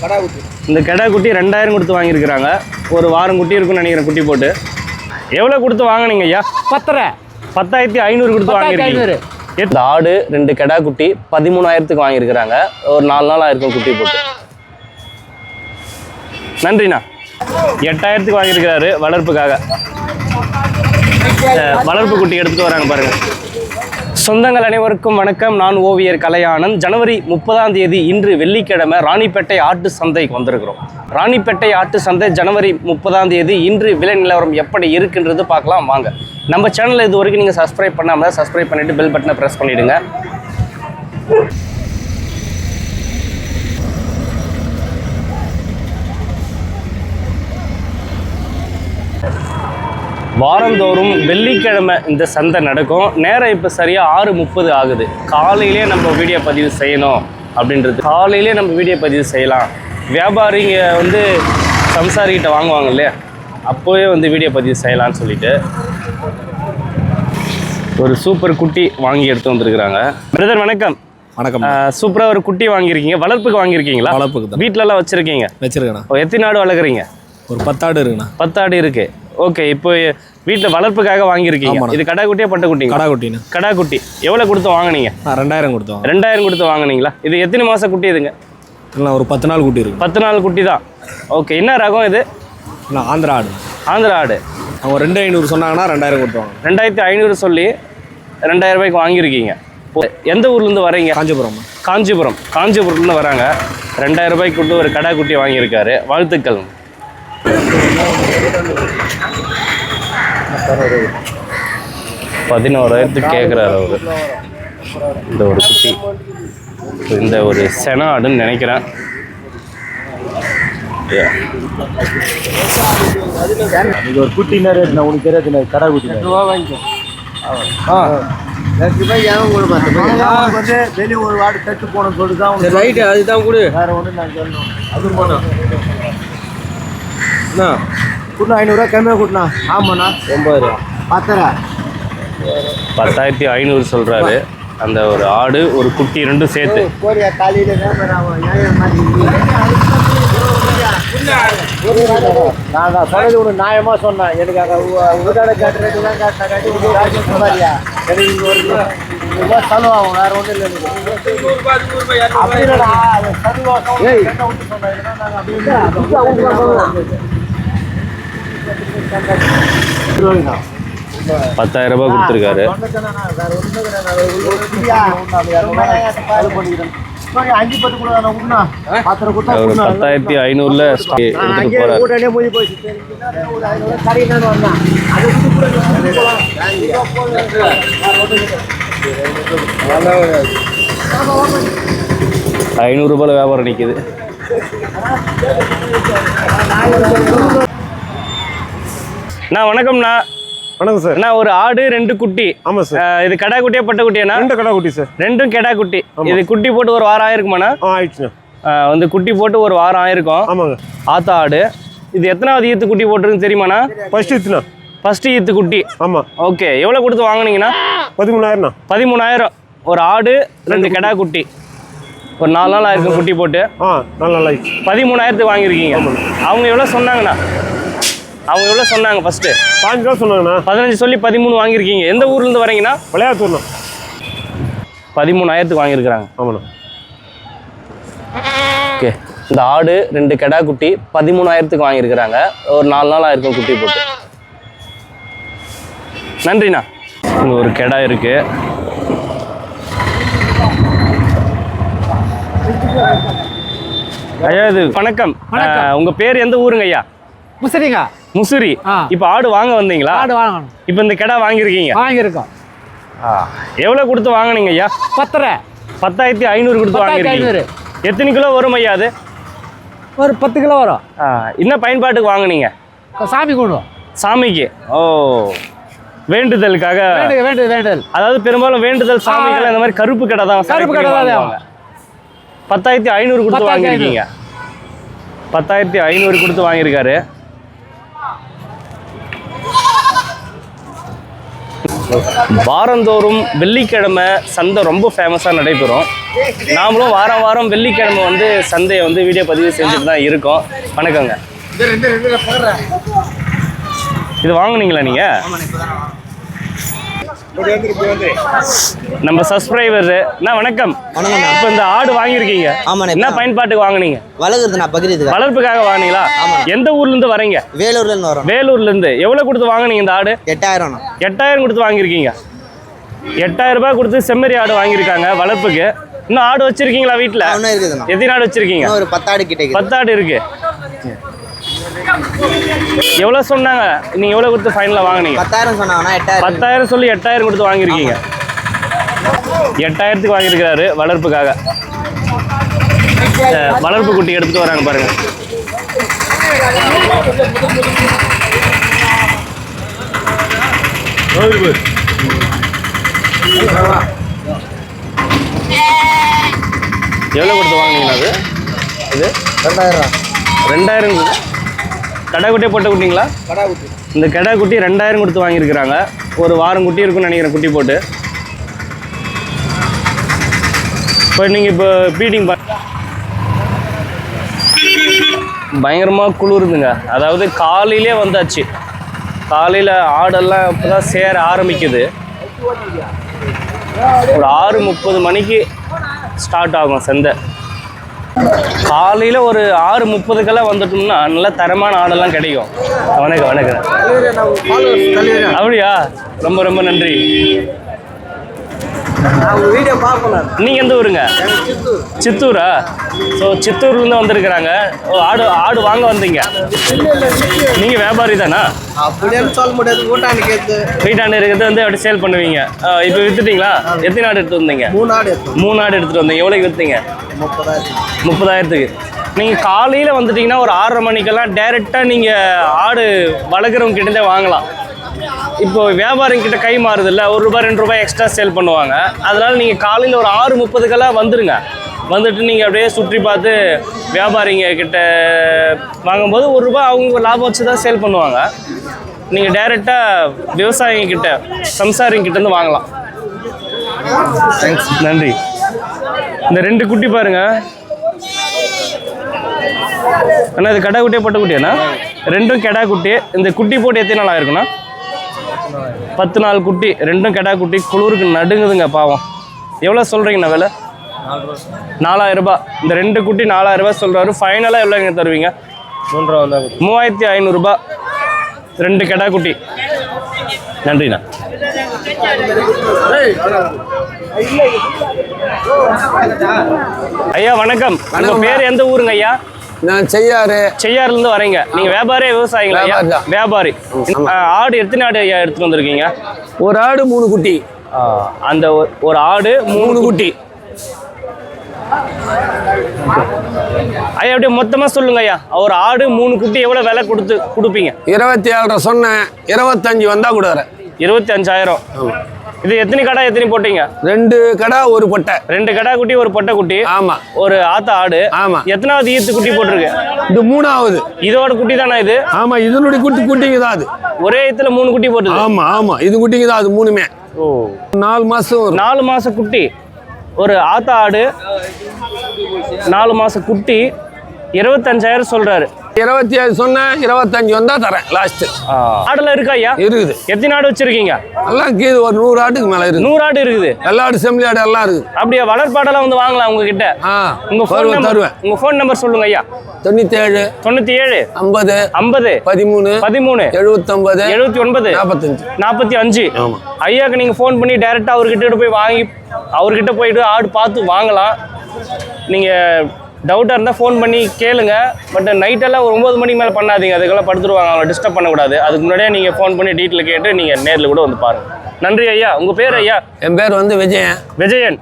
இந்த கடா குட்டி 2000 கொடுத்து வாங்கியிருக்கிறாங்க. ஒரு வாரம் குட்டி இருக்குன்னு நினைக்கிறேன் குட்டி போட்டு. எவ்வளோ கொடுத்து வாங்கினீங்க ஐயா? 10,500 கொடுத்து வாங்கியிருக்கீங்க. இந்த ஆடு 2 கடா குட்டி 13,000க்கு வாங்கியிருக்கிறாங்க. ஒரு 4 நாள் ஆயிருக்கும் குட்டி போட்டு. நன்றிண்ணா. 8,000க்கு வாங்கியிருக்கிறாரு வளர்ப்புக்காக. வளர்ப்பு குட்டி எடுத்துகிட்டு வராங்க பாருங்க. சொந்தங்கள் அனைவருக்கும் வணக்கம். நான் ஓவியர் கலையானந்த். ஜனவரி 30ஆம் தேதி இன்று வெள்ளிக்கிழமை ராணிப்பேட்டை ஆட்டு சந்தைக்கு வந்திருக்கிறோம். ராணிப்பேட்டை ஆட்டு சந்தை ஜனவரி 30ஆம் தேதி இன்று விலை நிலவரம் எப்படி இருக்குன்றது பார்க்கலாம் வாங்க. நம்ம சேனலில் இது வரைக்கும் நீங்கள் சப்ஸ்கிரைப் பண்ணாமல் சப்ஸ்கிரைப் பண்ணிவிட்டு பெல் பட்டனை ப்ரெஸ் பண்ணிவிடுங்க. வாரந்தோறும் வெள்ளிக்கிழமை இந்த சந்தை நடக்கும். நேரம் இப்போ சரியாக 6:30 ஆகுது. காலையிலே நம்ம வீடியோ பதிவு செய்யணும் அப்படின்றது. காலையிலே நம்ம வீடியோ பதிவு செய்யலாம். வியாபாரிங்க வந்து சம்சாரிக்கிட்ட வாங்குவாங்க இல்லையா, அப்போவே வந்து வீடியோ பதிவு செய்யலான்னு சொல்லிட்டு ஒரு சூப்பர் குட்டி வாங்கி எடுத்து வந்துருக்குறாங்க. பிரதர் வணக்கம். வணக்கம். சூப்பராக ஒரு குட்டி வாங்கியிருக்கீங்க. வளர்ப்புக்கு வாங்கியிருக்கீங்களா? வளர்ப்புக்கு தான். வீட்டிலலாம் வச்சுருக்கீங்க? வச்சுருக்கேண்ணா. எத்தனை ஆடு வளர்க்குறீங்க? ஒரு 10 ஆடு இருக்குண்ணா. 10 ஆடு இருக்குது. ஓகே, இப்போ வீட்டில் வளர்ப்புக்காக வாங்கியிருக்கீங்க. இது கடா குட்டியா பட்ட குட்டிங்க? கடா குட்டிங்க. கடா குட்டி எவ்வளோ கொடுத்து வாங்கினீங்க? 2000 கொடுத்தோம். 2000 கொடுத்து வாங்கினீங்களா? இது எத்தனை மாதம் குட்டி இதுங்க? இல்லை, ஒரு 10 நாள் குட்டி இருக்கு. 10 நாள் குட்டி தான். ஓகே, என்ன ரகம் இது? இல்லை, ஆந்திரா ஆடு. ஆந்திரா ஆடு. அவங்க 2500 சொன்னாங்கன்னா 2000 கொடுத்துவாங்க. 2500 சொல்லி 2000 ரூபாய்க்கு வாங்கியிருக்கீங்க. எந்த ஊர்லேருந்து வரீங்க? காஞ்சிபுரம். காஞ்சிபுரத்துலேருந்து வராங்க. 2000 ரூபாய்க்கு கொடுத்து ஒரு கடா குட்டி வாங்கியிருக்காரு. வாழ்த்துக்கள். 11,000 கேட்குறாரு அவர். இந்த ஒரு குட்டி, இந்த ஒரு சென ஆடுன்னு நினைக்கிறேன். இது ஒரு குட்டி நேரம் உனக்கு தெரியாது. கடை குட்டி வெளியே ஒரு வாடு தட்டு போனோம்னு சொல்லிட்டு தான் ரைட்டு. அதுதான் கூட வேற ஒன்று நான் சொல்லணும். அது போனோம் அண்ணா கூட்டினா 500 கம்மியாக கூட்டினா. ஆமாண்ணா 9 ரூபா. 10,500 சொல்கிறாரு. அந்த ஒரு ஆடு ஒரு குட்டி ரெண்டும் சேர்த்து. நான் தான் சொன்னது ஒன்று நியாயமாக சொன்னேன். எனக்கு அங்கே உதாரண கேட்டு ரேட்டு தான் கேட்டேன். மாதிரியா எனக்கு இங்கே ஒரு ரூபா செலவாகும், வேறு ஒன்றும் இல்லை. அப்படின்னா செலவாகும். 10,000 ரூபாய் கொடுத்துருக்காரு. ஒரு 10,500ல எடுத்துட்டு போறாரு. 500 ரூபாய் வியாபாரம் நிற்குது. வணக்கம்ண்ணா. வணக்கம் சார். அண்ணா, ஒரு ஆடு 2 குட்டி. ஆமாம் சார். இது கடா குட்டியா பட்ட குட்டியாண்ணா? 2 கடா குட்டி சார். 2ம் கடா குட்டி. இது குட்டி போட்டு ஒரு வாரம் ஆயிருக்குமாண்ணா? ஆயிடுச்சுண்ணா. வந்து குட்டி போட்டு ஒரு வாரம் ஆயிருக்கும். ஆமாங்க. ஆத்தா ஆடு. இது எத்தனாவது ஈத்து குட்டி போட்டுருக்குன்னு தெரியுமாண்ணா? ஃபர்ஸ்ட் ஈத்து குட்டி. ஆமாம். ஓகே, எவ்வளோ கொடுத்து வாங்கினீங்கண்ணா? 13,000. 13,000. ஒரு ஆடு 2 கடா குட்டி. ஒரு 4 நாள் ஆயிருக்கும் குட்டி போட்டு. 4 நாள் ஆயிடுச்சு. 13,000க்கு வாங்கியிருக்கீங்க. அவங்க எவ்வளோ சொன்னாங்கண்ணா? ஃபர்ஸ்ட்டு 5 ரூபா சொன்னாங்கண்ணா. 15 சொல்லி 13 வாங்கியிருக்கீங்க. எந்த ஊர்லேருந்து வரீங்கண்ணா? விளையாட்டுண்ணா. 13,000க்கு வாங்கியிருக்கிறாங்க. ஆமாண்ணா. ஓகே, இந்த ஆடு 2 கடா குட்டி 13,000க்கு வாங்கியிருக்கிறாங்க. ஒரு 4 நாள் ஆயிருக்கும் குட்டி போட்டு. நன்றிண்ணா. இங்கே ஒரு கடா இருக்கு. ஐயா, இது வணக்கம். உங்கள் பேர் எந்த ஊருங்க ஐயா? முசிறி. இப்போ ஆடு வாங்க வந்தீங்களா? ஆடு வாங்கணும். இப்போ இந்த கடா வாங்கியிருக்கீங்க? வாங்கியிருக்கோம். எவ்வளோ கொடுத்து வாங்கினீங்க ஐயா? 10,500 கொடுத்து வாங்கியிருக்கீங்க. எத்தனை கிலோ வரும் ஐயா அது? ஒரு 10 கிலோ வரும். என்ன பயன்பாட்டுக்கு வாங்கினீங்க? சாமி கொண்டு. சாமிக்கு. ஓ, வேண்டுதலுக்காக. வேண்டுதல். அதாவது பெரும்பாலும் வேண்டுதல் சாமிகள் இந்த மாதிரி கருப்பு கடை தான். 10,500 கொடுத்து வாங்கியிருக்கீங்க. 10,500 கொடுத்து வாங்கியிருக்காரு. வாரந்தோறும் வெள்ளிக்கிழமை சந்தை ரொம்ப ஃபேமஸாக நடைபெறும். நாமளும் வாரம் வாரம் வெள்ளிக்கிழமை வந்து சந்தையை வந்து வீடியோ பதிவு செஞ்சுட்டு தான் இருக்கோம். வணக்கங்க. இது வாங்குனீங்களா நீங்கள்? நம்ம சப்ஸ்கிரைபர் வணக்கம். இப்போ இந்த ஆடு வாங்கியிருக்கீங்க. ஆமாண்ணே. என்ன பயன்பாட்டுக்கு வாங்குனீங்க? வளர்க்குறதுண்ணா, பக்ரீத்துக்கு. வளர்ப்புக்காக வாங்கினீங்களா? எந்த ஊர்லேருந்து வரீங்க? வேலூர்லேருந்து வரோம். வேலூர்லேருந்து. எவ்வளோ கொடுத்து வாங்குனீங்க இந்த ஆடு? 8000. 8000 கொடுத்து வாங்கியிருக்கீங்க. 8000 ரூபாய் கொடுத்து செம்மறி ஆடு வாங்கியிருக்காங்க வளர்ப்புக்கு. இன்னும் ஆடு வச்சிருக்கீங்களா வீட்டில்? ஒன்றும் இருக்குதுண்ணா. எத்தனை ஆடு வச்சிருக்கீங்க? ஒரு 10 ஆடு கிட்ட. 10 ஆடு இருக்கு. எவ்வளோ சொன்னாங்க? நீங்கள் எவ்வளோ கொடுத்து ஃபைனலாக வாங்கினீங்க? 10,000 சொன்னாங்கன்னா 8000. 10,000 சொல்லி 8000 கொடுத்து வாங்கியிருக்கீங்க. 8000க்கு வாங்கியிருக்கிறாரு வளர்ப்புக்காக. வளர்ப்பு குட்டி எடுத்துட்டு வராங்க பாருங்க. எவ்வளோ கொடுத்து வாங்கினீங்களா? அது இது 2000. 2000. கடை குட்டியே போட்ட குட்டிங்களா? இந்த கடை குட்டி 2000 கொடுத்து வாங்கியிருக்கிறாங்க. ஒரு வாரம் குட்டி இருக்குன்னு நினைக்கிறேன் குட்டி போட்டு. இப்போ நீங்கள் இப்போ பீடிங் பயங்கரமாக குளிருதுங்க. அதாவது காலையிலே வந்தாச்சு. காலையில் ஆடெல்லாம் இப்போ தான் சேர ஆரம்பிக்குது. ஒரு 6:30 மணிக்கு ஸ்டார்ட் ஆகும் சந்தை. காலையில் ஒரு 6:30க்கெல்லாம் வந்துட்டோம்னா நல்ல தரமான ஆடெல்லாம் கிடைக்கும். வணக்கம் வணக்கம். அப்படியா? ரொம்ப ரொம்ப நன்றி. வீடியோ பார்க்கலாம். நீங்கள் எந்த ஊருங்க? சித்தூரா? ஸோ சித்தூர்லேருந்து வந்திருக்கிறாங்க. ஆடு வாங்க வந்தீங்க. நீங்கள் வியாபாரி தானா? அப்படின்னு சொல்ல முடியாது. வீட்டாண்டு இருக்கிறது வந்து அப்படி சேல் பண்ணுவீங்க. இப்போ விற்றுட்டீங்களா? எத்தனை ஆடு எடுத்து வந்தீங்க? 3 ஆடு. 3 ஆடு எடுத்துகிட்டு வந்தீங்க. எவ்வளோக்கு விற்றீங்க? 30,000க்கு. நீங்கள் காலையில் வந்துட்டிங்கன்னா ஒரு 6:30 மணிக்கெல்லாம் டைரெக்டாக நீங்கள் ஆடு வளர்க்குறவங்க கிட்டே வாங்கலாம். இப்போ வியாபாரிங்கிட்ட கை மாறுதில்ல, ₹1 ₹2 எக்ஸ்ட்ரா சேல் பண்ணுவாங்க. அதனால் நீங்கள் காலையில் ஒரு 6:30க்கெல்லாம் வந்துடுங்க. வந்துட்டு நீங்கள் அப்படியே சுற்றி பார்த்து வியாபாரிங்க கிட்ட வாங்கும்போது ₹1 அவங்க லாபம் வச்சு தான் சேல் பண்ணுவாங்க. நீங்கள் டைரெக்டாக விவசாயிங்கிட்ட சம்சாரிங்கிட்டேருந்து வாங்கலாம். தேங்க்ஸ், நன்றி. இந்த 2 குட்டி பாருங்க. அண்ணா இது கடா குட்டியே பொட்டை குட்டியாண்ணா? 2ம் கெடா குட்டி. இந்த குட்டி போட்டு எத்தனை நாள் ஆயிருக்குண்ணா? 10 நாள் குட்டி. 2ம் கெடா குட்டி. குளிருக்கு நடுங்குதுங்க பாவம். எவ்வளோ சொல்கிறீங்கண்ணா விலை? 4000 ரூபாய். இந்த 2 குட்டி 4000 ரூபாய் சொல்கிறாரு. ஃபைனலாக எவ்வளோ இங்கே தருவீங்க? 3500 ரூபாய் 2 கெடா குட்டி. நன்றிண்ணா. ஐயா வணக்கம். உங்க பேர் எந்த ஊருங்க ஐயா? நான் செய்யாறுலேருந்து வரீங்க. நீங்கள் வியாபாரியா விவசாயிங்களா? வியாபாரி. ஆடு எத்தனை ஆடு ஐயா எடுத்துகிட்டு வந்திருக்கீங்க? ஒரு ஆடு 3 குட்டி. அந்த ஒரு ஆடு 3 குட்டி. ஐயா அப்படியே மொத்தமாக சொல்லுங்க ஐயா. ஒரு ஆடு 3 குட்டி எவ்வளோ விலை கொடுப்பீங்க? 27 சொன்னேன். 25 வந்தால் கொடுக்குறேன். 25,000. இது எத்தனை கடை எத்தனை போட்டீங்க? 2 கடை 1 பொட்டை. 2 கடா குட்டி 1 பொட்டை குட்டி. ஆமாம். ஒரு ஆத்த ஆடு. ஆமாம். எத்தனாவது ஈத்து குட்டி போட்டிருக்கு? இது 3ஆவது. இதோட குட்டி தானே இது? ஆமாம், இதனுடைய குட்டிங்க தான் அது. ஒரே ஈத்துல 3 குட்டி போட்டுது. ஆமாம், இது குட்டிங்க தான் அது 3மே. ஓ, 4 மாதம் வரும். 4 மாச குட்டி. ஒரு ஆத்த ஆடு 4 மாச குட்டி 25,000 சொல்றாரு. 27 சொன்னேன். 25 வந்தா தரேன் லாஸ்ட். ஆடுலாம் இருக்கா ஐயா? இருக்குது. எத்தனை ஆடு வச்சிருக்கீங்க? எல்லாம் கீழே ஒரு 100 ஆட்டுக்கு மேல இருக்கு. 100 ஆடு இருக்குது. எல்லா ஆடு செம்மறி ஆடு எல்லாம் இருக்குது. அப்படியே வளர்ப்பாடெல்லாம் வந்து வாங்கலாம் உங்ககிட்ட. உங்க ஃபோன் நம்பர் தருவேன். உங்க ஃபோன் நம்பர் சொல்லுங்க ஐயா. 97 97 50 50 13 13 79 79 45. ஆமா. ஐயாக்கு நீங்க ஃபோன் பண்ணி டைரக்டா அவர்கிட்ட போய் வாங்கி அவர்கிட்ட போயிட்டு ஆடு பார்த்து வாங்கலாம். நீங்க டவுட்டாக இருந்தால் ஃபோன் பண்ணி கேளுங்க. பட் நைட்டெல்லாம் ஒரு 9 மணிக்கு மேலே பண்ணாதீங்க. அதுக்கெல்லாம் படுத்துருவாங்க. அவங்களை டிஸ்டர்ப் பண்ணக்கூடாது. அதுக்கு முன்னாடியே நீங்கள் ஃபோன் பண்ணி டீட்டெயில் கேட்டு நீங்கள் நேரில் கூட வந்து பாருங்கள். நன்றி ஐயா. உங்கள் பேர் ஐயா? என் பேர் வந்து விஜயன். விஜயன்.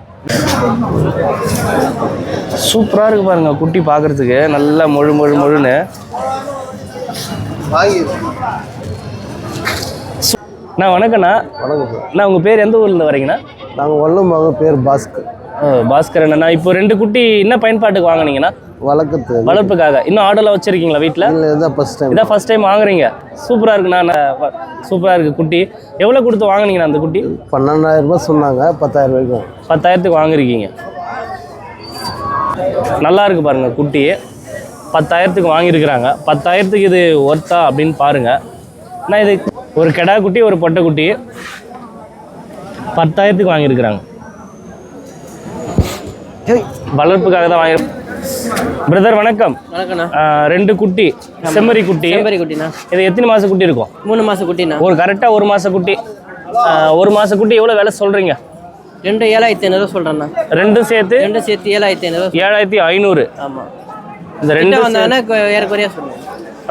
சூப்பராக இருக்குது பாருங்க குட்டி பார்க்குறதுக்கு. நல்லா முழுன்னு. அண்ணா வணக்கண்ணா. வணக்கம் சார். அண்ணா உங்கள் பேர் எந்த ஊர்லேருந்து வரீங்கண்ணா? நாங்கள் வல்லம் பேர் பாஸ்கர். பாஸ்கர் அண்ணா. இப்போ 2 குட்டி என்ன பயன்பாட்டுக்கு வாங்கினீங்கண்ணா? வளர்க்குறது வளர்ப்புக்காக. இன்னும் ஆடெல்லாம் வச்சுருக்கீங்களா வீட்டில்? இல்லை, இதான் ஃபர்ஸ்ட் டைம். இதான் ஃபர்ஸ்ட் டைம் வாங்குறீங்க. சூப்பராக இருக்குண்ணா, சூப்பராக இருக்குது குட்டி. எவ்வளோ கொடுத்து வாங்குனீங்கண்ணா அந்த குட்டி? 12,000 ரூபாய் சொன்னாங்க, 10,000 ரூபாய்க்கும். 10,000க்கு வாங்கிருக்கீங்க. நல்லா இருக்கு பாருங்க குட்டி. 10,000க்கு வாங்கியிருக்கிறாங்க. 10,000க்கு இது ஒர்த்தா அப்படின்னு பாருங்க. ஆனால் இது ஒரு கெடா குட்டி, ஒரு பொட்டை குட்டி. 10,000க்கு வாங்கியிருக்கிறாங்க. வளர்ப்புக்காக தான் வாங்கி. பிரதர் வணக்கம். வணக்கண்ணா. 2 குட்டி, செம்மறி குட்டி. செம்மறி குட்டிண்ணா. இது எத்தனை மாச குட்டி இருக்கும்? 3 மாச குட்டிண்ணா. ஒரு கரெக்டாக 1 மாச குட்டி. 1 மாச குட்டி எவ்வளோ விலை சொல்கிறீங்க? 7,500 சொல்கிறேண்ணா. ரெண்டும் சேர்த்து 7,500. 7,500. ஆமாம். இந்த 2 வந்தாங்கன்னா ஏறக்குறையா சொல்லுங்கள்.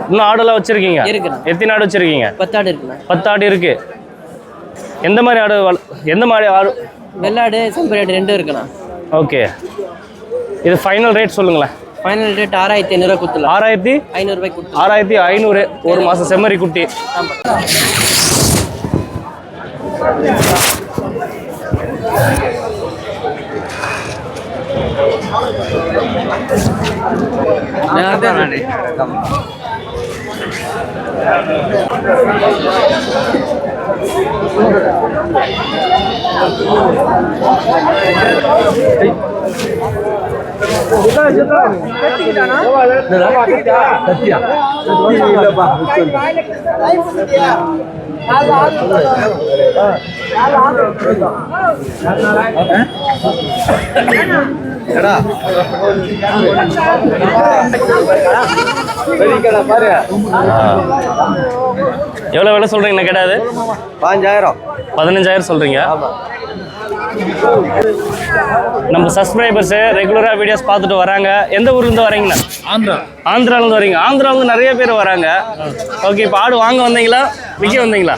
இன்னும் ஆடெல்லாம் வச்சுருக்கீங்க? இருக்குண்ணா. எத்தனை ஆடு வச்சுருக்கீங்க? 10 ஆடு இருக்குண்ணா. 10 ஆடு இருக்குது. எந்த மாதிரி ஆடு எந்த மாதிரி ஆடு? வெள்ளாடு செம்பரி ஆடு 2 இருக்குண்ணா. ஓகே. இது ஃபைனல் ரேட் சொல்லுங்களேன். Final rate 6,500 கொடுத்துலாம். 6,500 ரூபாய்க்கு கொடுத்துலாம். 6,500 ஒரு மாதம் செம்மறி குட்டி. ஆமாம். எவ்வளோ விலை சொல்கிறீங்க கிடையாது? 15,000 சொல்கிறீங்க. நம்ம சப்ஸ்கிரைபர்ஸு ரெகுலராக வீடியோஸ் பார்த்துட்டு வராங்க. எந்த ஊர்லேருந்து வரீங்கண்ணா? ஆந்திராவிலேருந்து வரீங்க. ஆந்திராவிலேருந்து நிறைய பேர் வராங்க. ஓகே, இப்போ ஆடு வாங்க வந்தீங்களா விற்க வந்தீங்களா?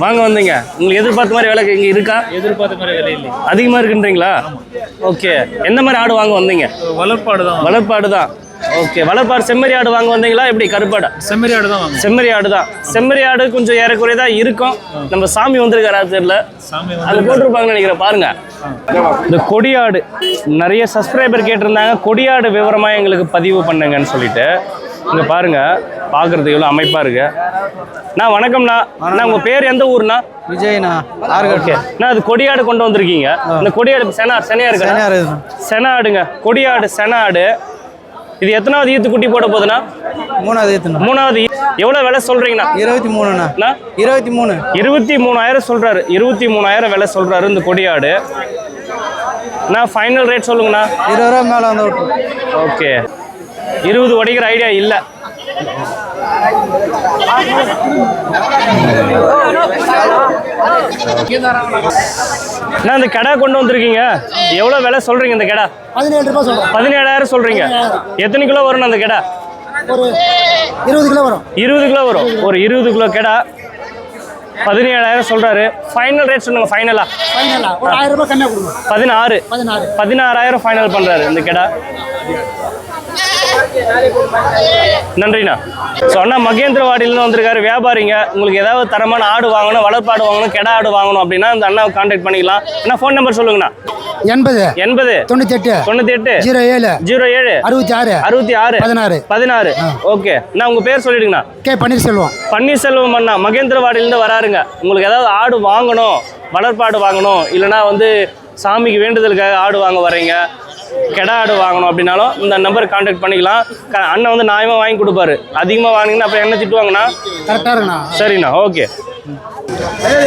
வாங்க வந்தீங்க. உங்களுக்கு எதிர்பார்த்த மாதிரி விலை இங்கே இருக்கா? எதிர்பார்த்த மாதிரி விலை இல்லை, அதிகமாக இருக்குன்றீங்களா? ஓகே. எந்த மாதிரி ஆடு வாங்க வந்தீங்க? வளர்ப்பாடு தான். வளர்ப்பாடு தான். ஓகே. வளர்ப்பாடு செம்மறி ஆடு வாங்க வந்தீங்களா? எப்படி கருப்பாடா? செம்மறி ஆடு தான். செம்மறி ஆடு தான். செம்மறி ஆடு கொஞ்சம் ஏறக்குறைய தான் இருக்கும். நம்ம சாமி வந்திருக்காரா தெரியல, அது போட்டிருப்பாங்கன்னு நினைக்கிறேன். பாருங்க, இந்த கொடியாடு நிறைய சப்ஸ்கிரைபர் கேட்டிருந்தாங்க. கொடியாடு விவரமாக எங்களுக்கு பதிவு பண்ணுங்கன்னு சொல்லிட்டு இங்கே பாருங்க, பார்க்குறது எவ்வளோ அமைப்பாக இருக்கு. நான் வணக்கம்ண்ணா. அண்ணா உங்கள் பேர் எந்த ஊர்ண்ணா? விஜய்ண்ணா. ஓகே. நான் அது கொடியாடு கொண்டு வந்திருக்கீங்க. இந்த கொடியாடு செனையா இருக்கு. சென ஆடுங்க. கொடியாடு சென ஆடு. இது எத்தனாவது ஈத்து குட்டி போட போகுதுண்ணா? 3வது ஈத்துண்ணா. 3வது. எவ்வளோ விலை சொல்கிறீங்கண்ணா? 23ண்ணா. 23. 23,000 சொல்கிறாரு. 23,000 விலை சொல்கிறாரு இந்த கொடியாடு. நான் ஃபைனல் ரேட் சொல்லுங்கண்ணா. 20 ரூபா மேலே வந்து விட்டு. ஓகே. 20 உடைக்கிற ஐடியா இல்லை. நான் இந்த கடை கொண்டு வந்திருக்கீங்க. எவ்வளோ விலை சொல்கிறீங்க இந்த கடை? 17 ரூபாய் சொல்கிறேன். 17,000 சொல்கிறீங்க. எத்தனை கிலோ வரும் அந்த கடை? ஒரு 20 கிலோ வரும். 20 கிலோ வரும். ஒரு 20 கிலோ கடை 17,000 சொல்கிறாரு. ஃபைனல் ரேட் சொல்லுங்க. ஃபைனலாக ஒரு 1000 ரூபாய் கம்மியாக கொடுங்க. 16,000 ஃபைனல் பண்ணுறாரு இந்த கடை. நன்றிண்ணா. ஸோ அண்ணா மகேந்திரவாடியிலேருந்து வந்திருக்காரு வியாபாரிங்க. உங்களுக்கு ஏதாவது தரமான ஆடு வாங்கணும், வளர்ப்பாடு வாங்கணும், கெடா ஆடு வாங்கணும் அப்படின்னா இந்த அண்ணாவை கான்டாக்ட் பண்ணிக்கலாம். அண்ணா ஃபோன் நம்பர் சொல்லுங்கண்ணா. 80 98 07 07 66 16 16. ஓகே. நான் உங்கள் பேர் சொல்லிடுங்கண்ணா. கே பன்னீர்செல்வம். பன்னீர்செல்வம் அண்ணா மகேந்திரவாடியிலேருந்து வராருங்க. உங்களுக்கு ஏதாவது ஆடு வாங்கணும், வளர்ப்பாடு வாங்கணும், இல்லைனா வந்து சாமிக்கு வேண்டுதலுக்காக ஆடு வாங்க வரீங்க, கெடா ஆடு வாங்கணும் அப்படின்னாலும் இந்த நம்பருக்கு கான்டாக்ட் பண்ணிக்கலாம். அண்ணன் வந்து நியாயமாக வாங்கி கொடுப்பாரு. அதிகமாக வாங்கினீங்கன்னா அப்புறம் என்ன திட்டுவாங்கண்ணா? கரெக்டாக இருக்குண்ணா. சரிண்ணா. ஓகே. Hey!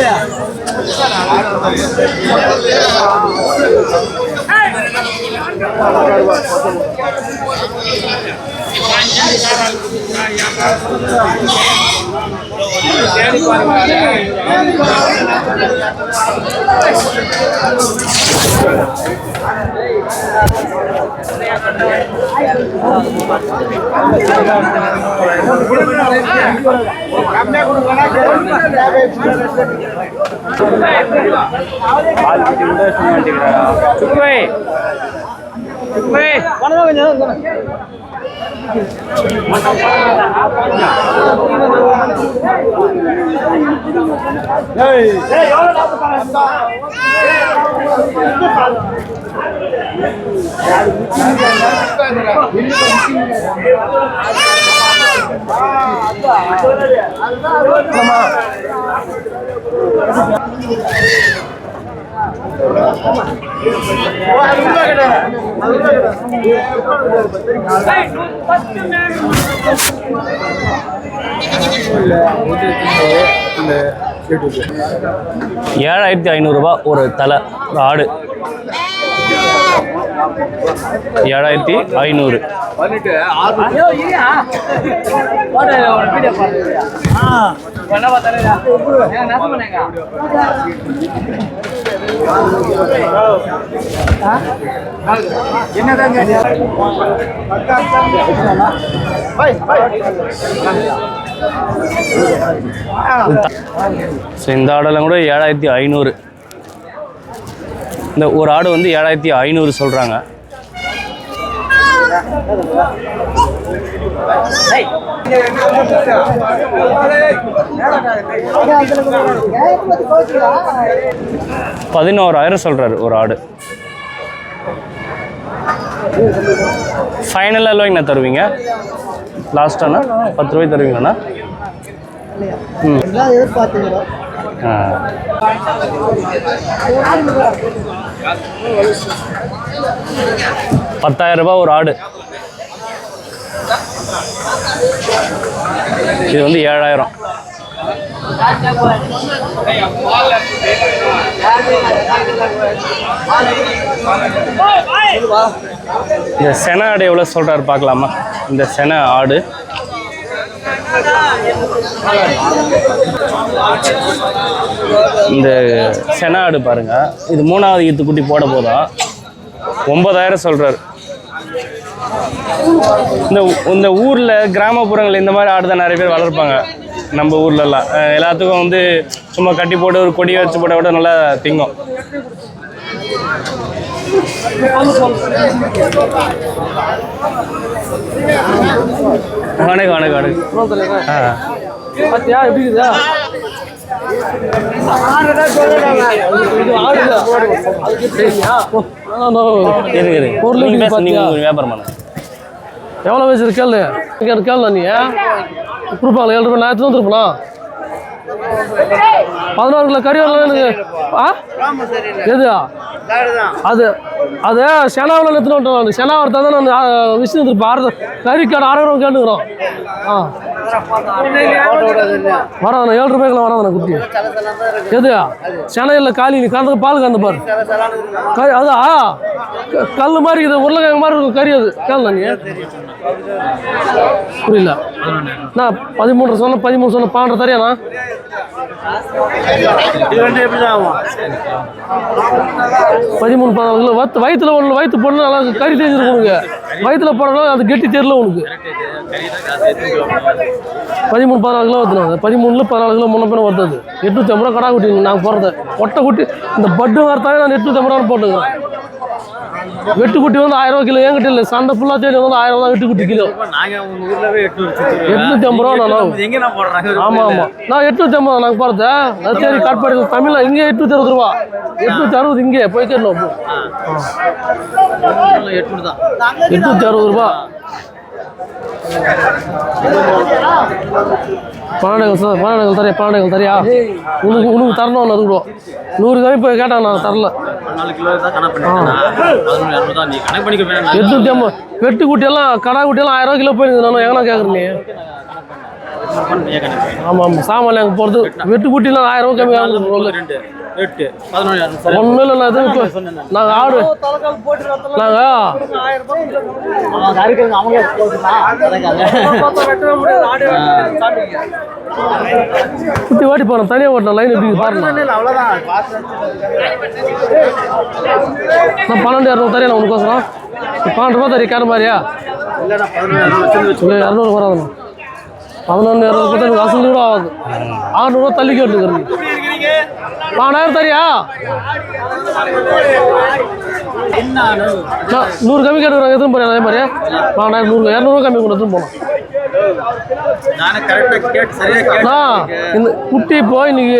₹7,500 ஒரு தலை ஒரு ஆடு. 7,500. ஸோ இந்த ஆடெல்லாம் கூட 7,500. இந்த ஒரு ஆடு வந்து 7,500 சொல்கிறாங்க. $11,000 சொல்கிறாரு ஒரு ஆடு. ஃபைனலாக எல்லாம் என்ன தருவீங்க? லாஸ்ட்டாண்ணா 10 ரூபாய் தருவீங்களாண்ணா? ம். ஆ. ₹10,000 ஒரு ஆடு. இது வந்து 7,000. இந்த சென ஆடு எவ்வளோ சொல்கிறாரு பார்க்கலாமா? இந்த சென ஆடு இந்த சென ஆடு பாருங்க, இது 3வது ஈத்துக்குட்டி போட போதா 9,000 சொல்கிறாரு. இந்த ஊரில் கிராமப்புறங்கள் இந்த மாதிரி ஆடு தான் நிறைய பேர் வளர்ப்பாங்க. நம்ம ஊர்லலாம் எல்லாத்துக்கும் வந்து சும்மா கட்டி போட்டு ஒரு கொடி வச்சு போட்ட விட நல்லா திங்கும். வணக்கம் வணக்கம் வணக்கம். ஆ எப்படி இருக்குதா? வியாபாரம் பண்ண எவ்வளோ வயசு கேளு கேளு நீ கொடுப்பாங்களா? 7 ரூபாய் நான் எடுத்து வந்துருப்பா 16 கிலோ கறி வரலாம் எனக்கு. ஆ எது அது அது செனாவில் எடுத்துன்னு வந்துட்டோம். அந்த செனா வரத்தா தான் நான் விஷயம் வந்துருப்பேன். கறி கடை 6 கேட்டுக்கிறோம். ஆ வராதுண்ணா 7 ரூபாய்க்குலாம் வராதுண்ணா குட்டி. எது சென்னையில் காலி நீ கறந்து பால் கறந்து பாரு கறி. அதா கல் மாதிரி இருக்குது, உருளைக்கிழங்கு மாதிரி இருக்கும் கறி. அது கேளுண்ணா நீ. புரியல நான் 13 சொன்னேன் 13 சொன்னேன் 12 தரியாண்ணா. பதிமூணு 14 கிலோ வயிற்றுல ஒன்று வயிற்று போடணும். நல்லா கறி தெரிஞ்சிருக்கும் உனக்கு. வயிற்றுல போடணும் அது கெட்டி தெரியல உனக்கு. 13 14 கிலோ வருதுண்ணா. 13 14 கிலோ முன்ன பின்ன வருது. 850 ரூபா கடா குட்டி நாங்கள் போடுறது. ஒட்டை குட்டி இந்த பட்டு வரத்தாலே நான் 850 ரூபா போட்டுக்கிறேன். வெட்டு குட்டி வந்து 1000 ரூபா கிலோ. என்கிட்ட இல்லை சண்டை ஃபுல்லாக தேடி வந்து 1000 ரூபா வெட்டு குட்டி கிலோ. 850 ரூபா நான். ஆமாம் ஆமாம் நான் 850 நாங்கள் போகிறது. சரி காட்பாடி தமிழில் இங்கே 860 ரூபா 860 இங்கே போய் கேட்கணும். 860 ரூபா. 12 தரையா 12 தரையா உனக்கு தரணும். அது கூட 100 கம்மி போய் கேட்டாங்க நான் தரல. 850 வெட்டு குட்டியெல்லாம் கடா குட்டியெல்லாம் 1000 ரூபா கிலோ போயிருக்குது. நானும் எங்கன்னா கேட்குறேன் நீ. ஆமாம் ஆமாம் சாமான் அங்கே போகிறது. வெட்டு குட்டிலாம் 1000 ரூபா கம்மி ஆகுது. ஒன்றும் இல்லை நான் எதுவும் நாங்கள் ஆடு நாங்கள் குட்டி வாட்டி போனோம். தனியாக ஓட்டணும் லைன் எப்படி பாருங்க. நான் 12,200 தரையா உனக்கோசரம் 12 ரூபா தரீ கேட்ட மாதிரியா? 200 வராதுண்ணா. 11,200 எனக்கு அசல் கூட ஆகாது. 600 ரூபா தள்ளி கேட்டுக்கிறேன். 12,000 தரியா? 100 கம்மி கேட்டுக்கிறாங்க, எதுவும் போறேன் அதே மாதிரி 12,000 200 கம்மி கொண்டு எடுத்துன்னு போனோம். இந்த குட்டி இப்போ இன்னைக்கு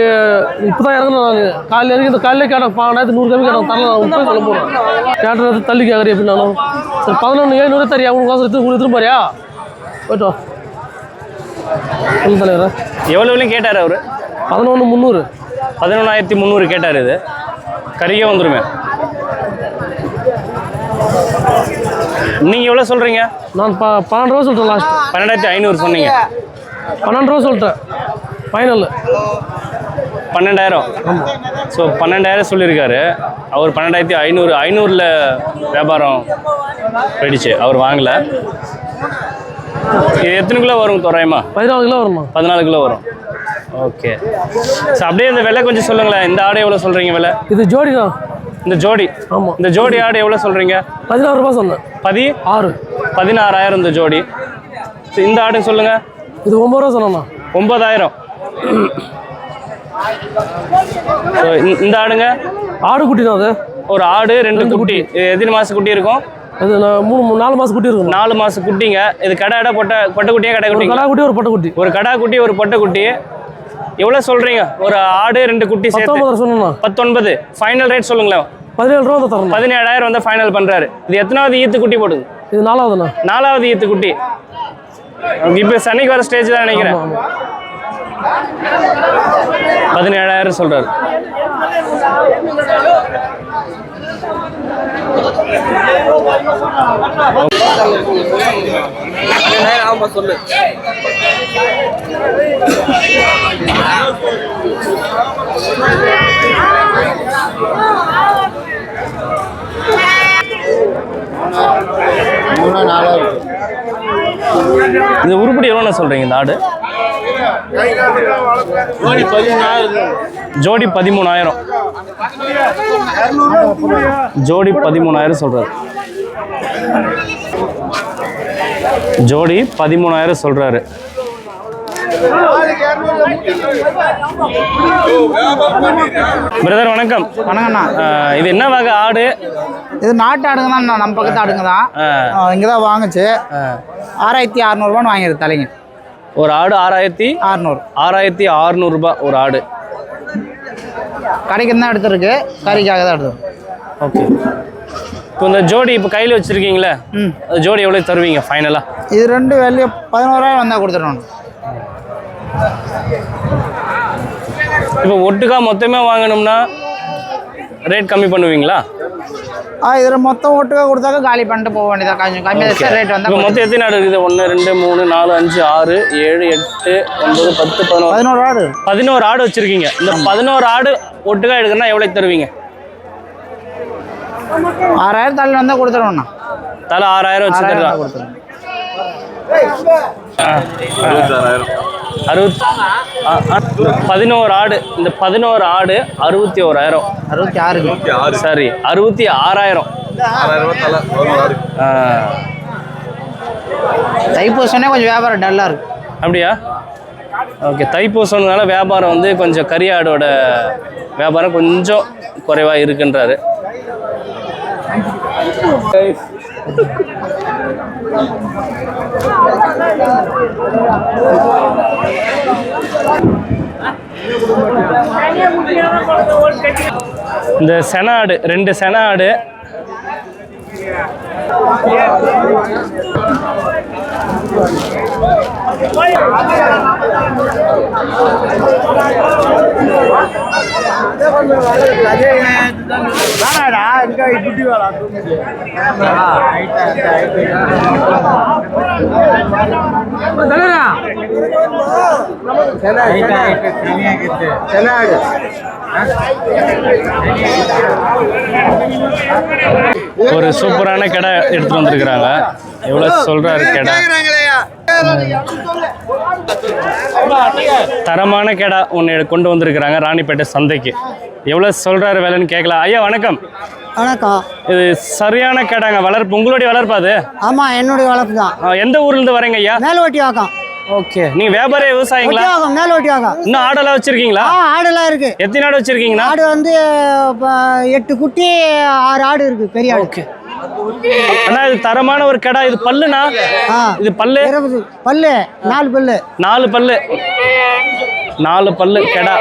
இப்போதான் இறங்கணும். நான் காலையில் இறங்கி இந்த காலையில் கேட்டேன் 12,000 100 கம்மி கேட்டேன் தரல. நான் போய் சொல்ல போகிறேன் கேட்டது தள்ளி கேட்குறேன் எப்படி நானும். சரி 11,700 தரியா உங்களுக்கு எடுத்துன்னு போறியா? போய்ட்டு வா சொல்லு தலைவரா. எவ்வளோ கேட்டார் அவர்? 11,300. 11,300 கேட்டார். இது கறியே வந்துருமே. நீங்கள் எவ்வளோ சொல்கிறீங்க? நான் 12 ரூபா சொல்லிட்டேன் லாஸ்ட். 12,500 சொன்னீங்க. 12 ரூபா சொல்லிட்டேன் ஃபைனல். 12,000. ஸோ 12,000 சொல்லியிருக்காரு அவர். 12,500. 500ல் வியாபாரம் போயிடுச்சு, அவர் வாங்கலை. இது எத்தனை கிலோ வரும் தோராயமா? 14 கிலோ வருமா? 14 கிலோ வரும். ஓகே. ஸோ அப்படியே இந்த விலை கொஞ்சம் சொல்லுங்களேன். இந்த ஆடு எவ்வளோ சொல்கிறீங்க விலை? இது ஜோடி தான். இந்த ஜோடி? ஆமாம். இந்த ஜோடி ஆடு எவ்வளோ சொல்கிறீங்க? 16 ரூபா சொன்னேன். 16,000 இந்த ஜோடி. இந்த ஆடு சொல்லுங்கள். இது 9 ரூபா சொன்னேண்ணா. 9,000. ஸோ இந்த ஆடுங்க? ஆடு குட்டி தான் அது. ஒரு ஆடு 2 குட்டி. எத்தனை மாதம் குட்டி இருக்கும்? அது 4 மாதம் குட்டி இருக்கும். 4 மாதம் குட்டிங்க. இது கடை பொட்டை குட்டியா? கடை குட்டி? கடா குட்டி ஒரு பொட்டை குட்டி. ஒரு கடா குட்டி ஒரு பொட்டை குட்டி. எவ்வளோ சொல்கிறீங்க? ஒரு ஆடு 2 குட்டி சேர்த்து 19 சொன்னா. 19. ஃபைனல் ரேட் சொல்லுங்களேன். 17 ரூபா தரணும். 17,000 வந்து ஃபைனல் பண்ணுறாரு. இது எத்தனாவது ஈத்து குட்டி போடுது? இது 4வதுண்ணா. 4வது ஈத்து குட்டி. இப்போ சனிக்கு வர ஸ்டேஜ் தான் நினைக்கிறேன். 17,000 சொல்கிறாரு. சொல்லு. இந்த உருப்படி எவ்வளோ சொல்கிறீங்க? இந்த ஆடு ஜோடி 13,000. ஜோடி 13,000 சொல்கிறாரு. ஜோடி 13,000 சொல்கிறாரு. பிரதர் வணக்கம். வணக்கண்ணா. இது என்ன வகை ஆடு? இது நாட்டு ஆடுங்க தான். நம்ம பக்கத்து ஆடுங்க தான். இங்கே தான் வாங்குச்சு. 6,600 ரூபான்னு வாங்கிடுது தலைங்க. ஒரு ஆடு 6,600. 6,600 ரூபாய் ஒரு ஆடு. கடைக்கு தான் எடுத்துருக்கு, கறிக்காக தான் எடுத்துருக்கு. ஓகே. இப்போ இந்த ஜோடி இப்போ கையில் வச்சுருக்கீங்களே, அது ஜோடி எவ்வளோ தருவீங்க ஃபைனலாக? இது 2 வெளியே 11,000 வந்தால் கொடுத்துடணும். இப்போ ஒட்டுக்கா மொத்தமே வாங்கணும்னா ரேட் கம்மி பண்ணுவீங்களா? இதில் மொத்தம் ஒட்டுக்கா கொடுத்தாக்க காலி பண்ணிட்டு போக வேண்டியதாக. கொஞ்சம் கம்மியாக ரேட் வந்தால். இப்போ மொத்தம் எத்தனை ஆடு இருக்குது? 1 2 3 4 5 6 7 8 9 10 11 ஆடு. 11 ஆடு வச்சுருக்கீங்க. இந்த 11 ஆடு ஒட்டுக்கா எடுக்கணும்னா எவ்வளோ தருவீங்க? 6,000 தள்ளி வந்தால் கொடுத்துருவோண்ணா. தலை 6,000 வச்சு தரலாம். 11 ஆடு. இந்த 11 ஆடு 61,000. 66. சரி 66,000. தைப்பூசனே கொஞ்சம் வியாபாரம் டல்லாக இருக்கு. அப்படியா? ஓகே. தைப்பூசம்னால வியாபாரம் வந்து கொஞ்சம் கரியாடோட வியாபாரம் கொஞ்சம் குறைவாக இருக்குன்றாரு. இந்த சென ஆடு 2 சென ஆடு. ஒரு சூப்பரான கடை எடுத்துட்டு வந்திருக்கிறாங்க. எவ்வளவு சொல்றாரு கடை? தரமான கடை ஒன்று கொண்டு வந்திருக்கிறாங்க ராணிப்பேட்டை சந்தைக்கு. எவ்வளவு சொல்றாரு விலைன்னு கேட்கலாம். ஐயா வணக்கம். வணக்கம். இது சரியான கேட்டாங்க. வளர்ப்பு உங்களுடைய வளர்ப்பு அது? ஆமாம், என்னுடைய வளர்ப்பு தான். எந்த ஊர்லேருந்து வரீங்க ஐயா? மேல்வட்டி வாக்கம். ஓகே. நீங்க வியாபாரி விவசாயிங்களா? ஒட்டியாகம், மேல ஒட்டியாகம். இன்னும் ஆடெல்லாம் வச்சிருக்கீங்களா? ஆடெல்லாம் இருக்கு. எத்தனை ஆடு வச்சிருக்கீங்கண்ணா? ஆடு வந்து 8 குட்டி 6 ஆடு இருக்கு, பெரிய ஆடு. ஓகே அண்ணா, இது தரமான ஒரு கடா. இது பல்லுண்ணா? இது பல்லு 20 பல்லு, 4 பல்லு. 4 பல்லு, 4 பல்லு கடா.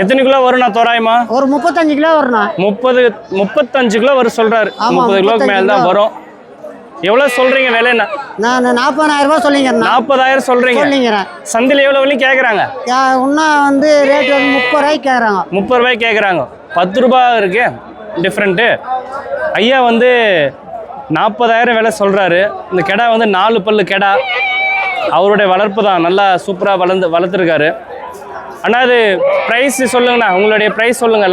எத்தனை கிலோ வரும்ண்ணா தோராயமா? ஒரு 35 கிலோ வரும்ண்ணா. 35 கிலோ வரும் சொல்றாரு. 30 கிலோக்கு மேல தான் வரும். எவ்வளவு சொல்றீங்க விலை? நான் 40,000 ரூபாய் சொல்லிங்கிறேன். 40,000 சொல்றீங்க. சந்தையில் எவ்வளவு விலையும் கேட்குறாங்க? இன்னும் வந்து ரேட் வந்து 30 ரூபாய்க்கு கேட்குறாங்க. 30 ரூபாய்க்கு கேட்குறாங்க. 10 ரூபாய் இருக்கு டிஃப்ரெண்ட்டு. ஐயா வந்து 40,000 விலை சொல்றாரு. இந்த கெடா வந்து 4 பல்லு கெடா. அவருடைய வளர்ப்பு தான், நல்லா சூப்பராக வளர்த்துருக்காரு. அண்ணா இது ப்ரைஸ் சொல்லுங்கண்ணா, உங்களுடைய ப்ரைஸ் சொல்லுங்க.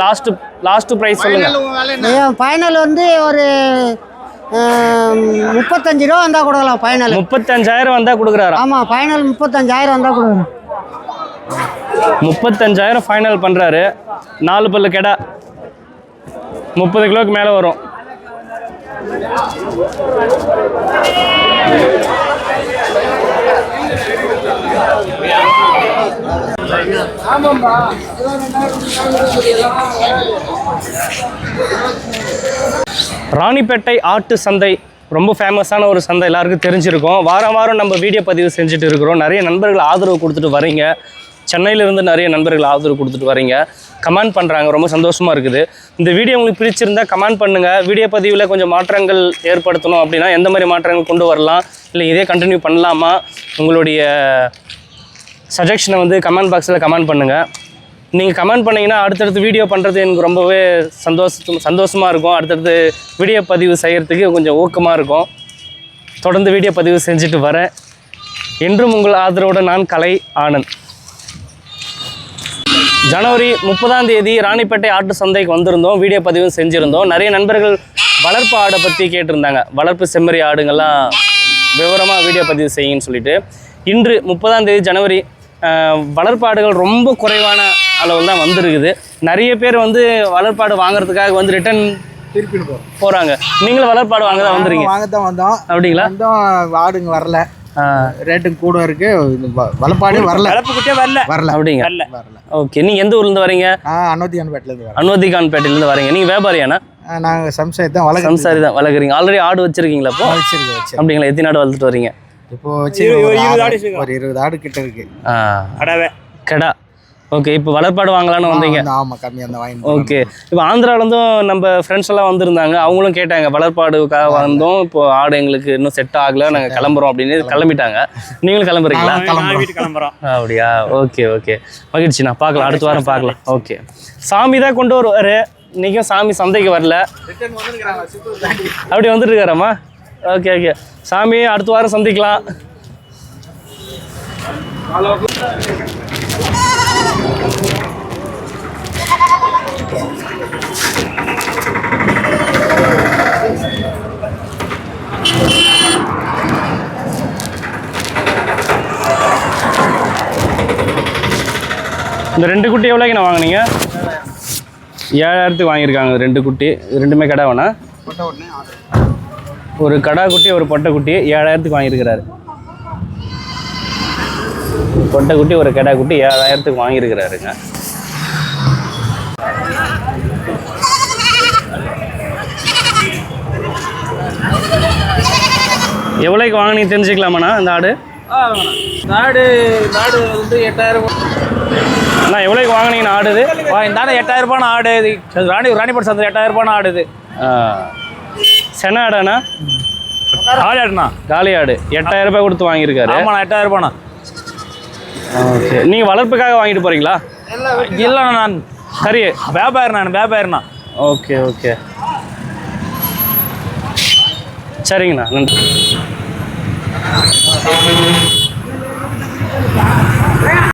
லாஸ்ட் ப்ரைஸ் சொல்லுங்க. ஃபைனல் வந்து ஒரு 35 ரூபா வந்தால் கொடுக்கலாம். ஃபைனல் 35,000 வந்தால் கொடுக்குறாரு. ஆமாம், ஃபைனல் 35,000 வந்தால் கொடுக்குறேன். 35,000 ஃபைனல் பண்ணுறாரு. 4 பல்லு கெடா, 30 கிலோக்கு மேலே வரும். ராணிப்பேட்டை ஆட்டு சந்தை ரொம்ப ஃபேமஸான ஒரு சந்தை, எல்லாருக்கும் தெரிஞ்சிருக்கும். வாரம் வாரம் நம்ம வீடியோ பதிவு செஞ்சுட்டு இருக்கிறோம். நிறைய நண்பர்கள் ஆதரவு கொடுத்துட்டு வரீங்க. சென்னையிலேருந்து நிறைய நண்பர்கள் ஆதரவு கொடுத்துட்டு வரீங்க, கமெண்ட் பண்ணுறாங்க. ரொம்ப சந்தோஷமாக இருக்குது. இந்த வீடியோ உங்களுக்கு பிடிச்சிருந்தால் கமெண்ட் பண்ணுங்கள். வீடியோ பதிவில் கொஞ்சம் மாற்றங்கள் ஏற்படுத்தணும் அப்படின்னா எந்த மாதிரி மாற்றங்கள் கொண்டு வரலாம், இல்லை இதே கண்டினியூ பண்ணலாமா, உங்களுடைய சஜஷனை வந்து கமெண்ட் பாக்ஸில் கமெண்ட் பண்ணுங்கள். நீங்கள் கமெண்ட் பண்ணிங்கன்னா அடுத்தடுத்து வீடியோ பண்ணுறது எனக்கு ரொம்பவே சந்தோஷமாக இருக்கும். அடுத்தடுத்து வீடியோ பதிவு செய்கிறதுக்கு கொஞ்சம் ஊக்கமாக இருக்கும். தொடர்ந்து வீடியோ பதிவு செஞ்சுட்டு வரேன். என்றும் உங்கள் ஆதரவுடன் நான் கலை ஆனந்த். ஜனவரி 30ஆம் தேதி ராணிப்பேட்டை ஆட்டு சந்தைக்கு வந்திருந்தோம், வீடியோ பதிவும் செஞ்சுருந்தோம். நிறைய நண்பர்கள் வளர்ப்பு ஆடை பற்றி கேட்டிருந்தாங்க. வளர்ப்பு செம்மறி ஆடுங்கள்லாம் விவரமாக வீடியோ பதிவு செய்யுன்னு சொல்லிட்டு. இன்று 30ஆம் தேதி ஜனவரி வளர்ப்பு ஆடுகள் ரொம்ப குறைவான அளவில் தான் வந்திருக்குது. நிறைய பேர் வந்து வளர்ப்பாடு வாங்குறதுக்காக வந்து ரிட்டர்ன் திருப்பி போகிறாங்க. நீங்களும் வளர்ப்பாடு வாங்க தான் வந்துருங்க? வாங்க தான் வந்தோம். அப்படிங்களா? ஆடுங்க வரல, ரேட்டும் கூட இருக்கு. வளர்ப்பாடு வரல, வளர்ப்புக்கிட்டே வரல. அப்படிங்க. ஓகே. நீங்கள் எந்த ஊர்லேருந்து வரீங்க? அனுமதிகான்பேட்டிலேருந்து வரேன். அனுமதிகான்பேட்டிலேருந்து வரீங்க. நீங்கள் வியாபாரியாண்ணா? நாங்கள் சம்சாரி தான் வளர்க்குறோம். சம்சாரி தான் வளர்க்குறீங்க. ஆல்ரெடி ஆடு வச்சுருக்கீங்களா? இப்போ அப்படிங்களா? எத்தனை ஆடு வளர்த்துட்டு வரீங்க இப்போ? வச்சு ஒரு 20 ஆடு கிட்ட இருக்கு. கடா. ஓகே. இப்போ வளர்ப்பாடு வாங்கலான்னு வந்தீங்க? ஆமாம், கம்மியாக தான் வாங்கி. ஓகே. இப்போ ஆந்திராவிலேருந்தும் நம்ம ஃப்ரெண்ட்ஸ் எல்லாம் வந்திருந்தாங்க. அவங்களும் கேட்டாங்க, வளர்ப்பாடுக்காக வந்தோம், இப்போ ஆடு எங்களுக்கு இன்னும் செட் ஆகலை, நாங்கள் கிளம்புறோம் அப்படின்னு கிளம்பிட்டாங்க. நீங்களும் கிளம்புறீங்களா? கிளம்புறோம். அப்படியா? ஓகே ஓகே, மகிழ்ச்சிண்ணா. பார்க்கலாம், அடுத்த வாரம் பார்க்கலாம். ஓகே. சாமி தான் கொண்டு வருவார். இன்றைக்கும் சாமி சந்தைக்கு வரல, அப்படி வந்துட்டு இருக்காராம்மா? Okay okay. சாமி அடுத்த வாரம் சந்திக்கலாம். இந்த 2 குட்டி எவ்வளோக்கு நான் வாங்கினீங்க? 7,000க்கு வாங்கியிருக்காங்க 2 குட்டி. ரெண்டுமே கடை வேணா? ஒரு கடா குட்டி, ஒரு பொட்டை குட்டி 7,000க்கு வாங்கியிருக்கிறாரு. பொட்டை குட்டி, ஒரு கடா குட்டி 7,000க்கு வாங்கியிருக்கிறாருங்க. எவ்வளோக்கு வாங்கினீங்க தெரிஞ்சுக்கலாமாண்ணா இந்த ஆடு? நாடு வந்து 8,000. அண்ணா எவ்வளோக்கு வாங்கினீங்கண்ணா ஆடு? இது இந்த ஆடு 8,000 ரூபாய் ஆடு. இது ராணிப்பேட்டை சந்தை 8,000 ரூபாய் ஆடு. இது சென ஆடாண்ணா? காலி ஆடுண்ணா. காலி ஆடு 8,000 ரூபாய் கொடுத்து வாங்கியிருக்காரு. ஆமாண்ணா, 8,000 ரூபாண்ணா. ஓகே. நீங்கள் வளர்ப்புக்காக வாங்கிட்டு போகிறீங்களா? இல்லைண்ணா, நான் சரி, வியாபாரிண்ணா. ஓகே ஓகே, சரிங்கண்ணா, நன்றி.